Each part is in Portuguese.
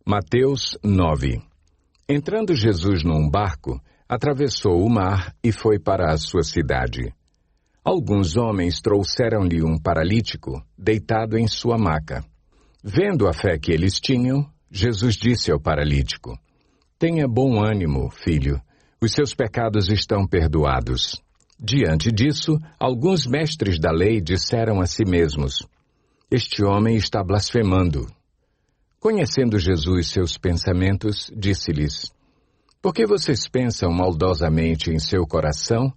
Mateus 9. Entrando Jesus num barco, atravessou o mar e foi para a sua cidade. Alguns homens trouxeram-lhe um paralítico, deitado em sua maca. Vendo a fé que eles tinham, Jesus disse ao paralítico: Tenha bom ânimo, filho, os seus pecados estão perdoados. Diante disso, alguns mestres da lei disseram a si mesmos: Este homem está blasfemando. Conhecendo Jesus seus pensamentos, disse-lhes: Por que vocês pensam maldosamente em seu coração?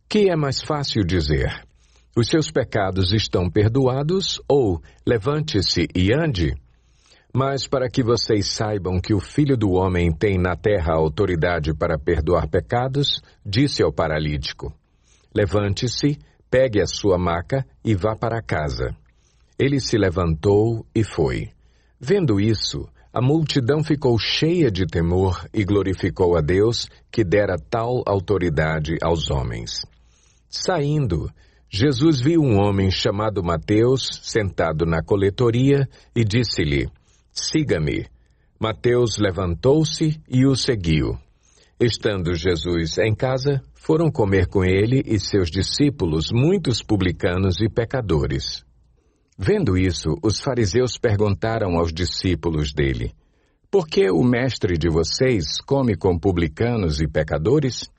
Que é mais fácil dizer: Os seus pecados estão perdoados, ou levante-se e ande? Mas para que vocês saibam que o Filho do Homem tem na terra autoridade para perdoar pecados, disse ao paralítico: Levante-se, pegue a sua maca e vá para casa. Ele se levantou e foi. Vendo isso, a multidão ficou cheia de temor e glorificou a Deus, que dera tal autoridade aos homens. Saindo, Jesus viu um homem chamado Mateus sentado na coletoria e disse-lhe: Siga-me. Mateus levantou-se e o seguiu. Estando Jesus em casa, foram comer com ele e seus discípulos muitos publicanos e pecadores. Vendo isso, os fariseus perguntaram aos discípulos dele: Por que o mestre de vocês come com publicanos e pecadores?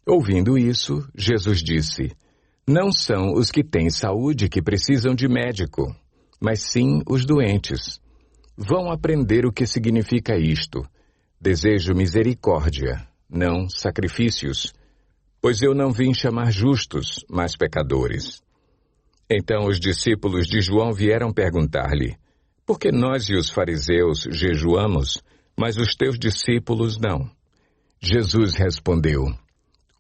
Ouvindo isso, Jesus disse: Não são os que têm saúde que precisam de médico, mas sim os doentes. Vão aprender o que significa isto: Desejo misericórdia, não sacrifícios, pois eu não vim chamar justos, mas pecadores. Então os discípulos de João vieram perguntar-lhe: Por que nós e os fariseus jejuamos, mas os teus discípulos não? Jesus respondeu: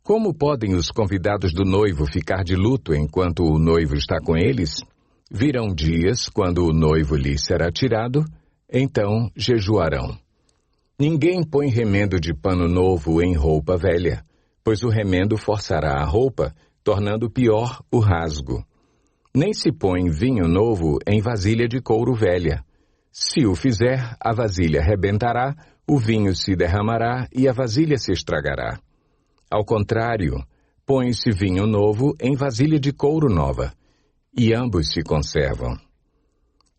Como podem os convidados do noivo ficar de luto enquanto o noivo está com eles? Virão dias, quando o noivo lhes será tirado, então jejuarão. Ninguém põe remendo de pano novo em roupa velha, pois o remendo forçará a roupa, tornando pior o rasgo. Nem se põe vinho novo em vasilha de couro velha. Se o fizer, a vasilha rebentará, o vinho se derramará e a vasilha se estragará. Ao contrário, põe-se vinho novo em vasilha de couro nova, e ambos se conservam.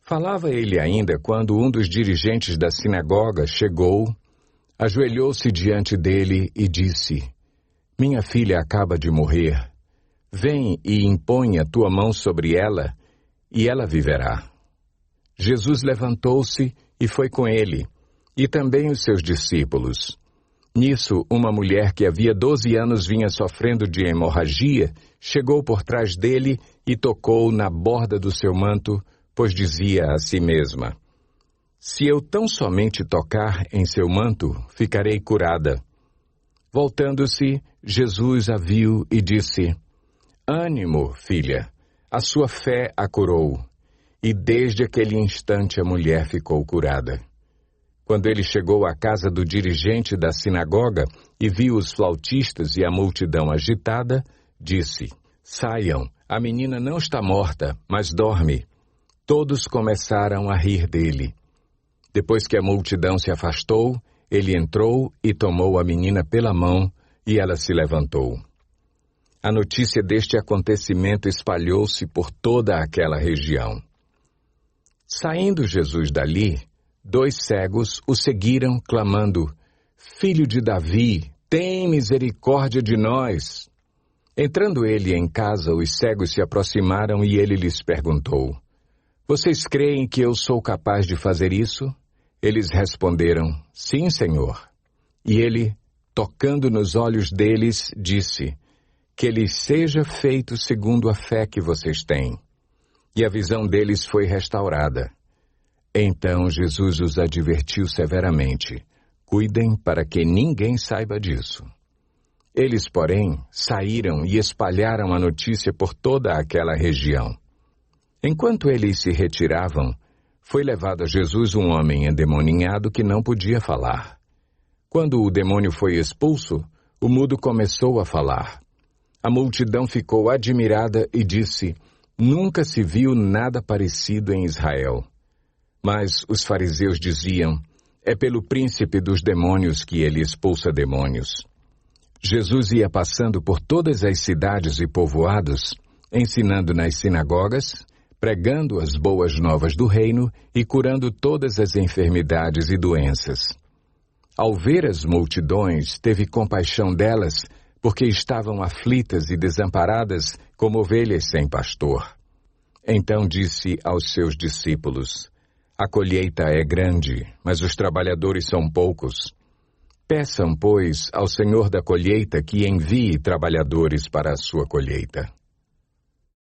Falava ele ainda quando um dos dirigentes da sinagoga chegou, ajoelhou-se diante dele e disse: Minha filha acaba de morrer. Vem e impõe a tua mão sobre ela, e ela viverá. Jesus levantou-se e foi com ele, e também os seus discípulos. Nisso, uma mulher que havia 12 anos vinha sofrendo de hemorragia, chegou por trás dele e tocou na borda do seu manto, pois dizia a si mesma: Se eu tão somente tocar em seu manto, ficarei curada. Voltando-se, Jesus a viu e disse: Ânimo, filha, a sua fé a curou. E desde aquele instante a mulher ficou curada. Quando ele chegou à casa do dirigente da sinagoga e viu os flautistas e a multidão agitada, disse: Saiam, a menina não está morta, mas dorme. Todos começaram a rir dele. Depois que a multidão se afastou, ele entrou e tomou a menina pela mão, e ela se levantou. A notícia deste acontecimento espalhou-se por toda aquela região. Saindo Jesus dali, 2 cegos o seguiram, clamando: Filho de Davi, tem misericórdia de nós. Entrando ele em casa, os cegos se aproximaram e ele lhes perguntou: Vocês creem que eu sou capaz de fazer isso? Eles responderam: Sim, Senhor. E ele, tocando nos olhos deles, disse: Que lhes seja feito segundo a fé que vocês têm. E a visão deles foi restaurada. Então Jesus os advertiu severamente: Cuidem para que ninguém saiba disso. Eles, porém, saíram e espalharam a notícia por toda aquela região. Enquanto eles se retiravam, foi levado a Jesus um homem endemoninhado que não podia falar. Quando o demônio foi expulso, o mudo começou a falar. A multidão ficou admirada e disse: Nunca se viu nada parecido em Israel. Mas os fariseus diziam: É pelo príncipe dos demônios que ele expulsa demônios. Jesus ia passando por todas as cidades e povoados, ensinando nas sinagogas, pregando as boas novas do reino e curando todas as enfermidades e doenças. Ao ver as multidões, teve compaixão delas, porque estavam aflitas e desamparadas como ovelhas sem pastor. Então disse aos seus discípulos: A colheita é grande, mas os trabalhadores são poucos. Peçam, pois, ao Senhor da colheita que envie trabalhadores para a sua colheita.